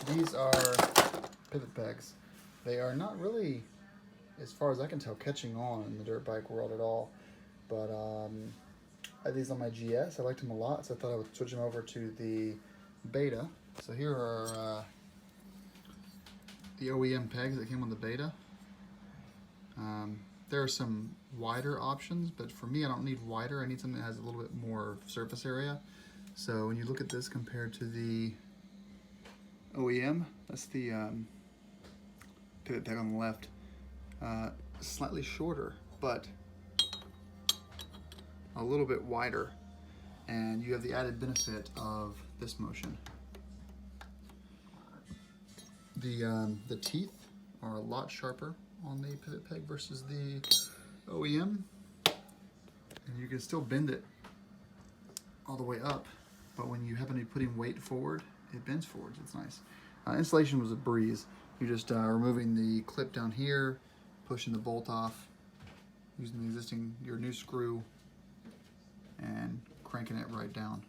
these are pivot pegs. They are not really, as far as I can tell, catching on in the dirt bike world at all. But I had these on my GS. I liked them a lot, so I thought I would switch them over to the Beta. So here are the OEM pegs that came on the Beta. There are some wider options, but for me, I don't need wider. I need something that has a little bit more surface area. So when you look at this compared to the OEM, that's the pivot peg on the left, slightly shorter, but a little bit wider. And you have the added benefit of this motion. The teeth are a lot sharper on the pivot peg versus the OEM, and you can still bend it all the way up, but when you happen to be putting weight forward, it bends forwards. It's nice. Installation was a breeze. You just removing the clip down here, pushing the bolt off, using the existing, your new screw, and cranking it right down.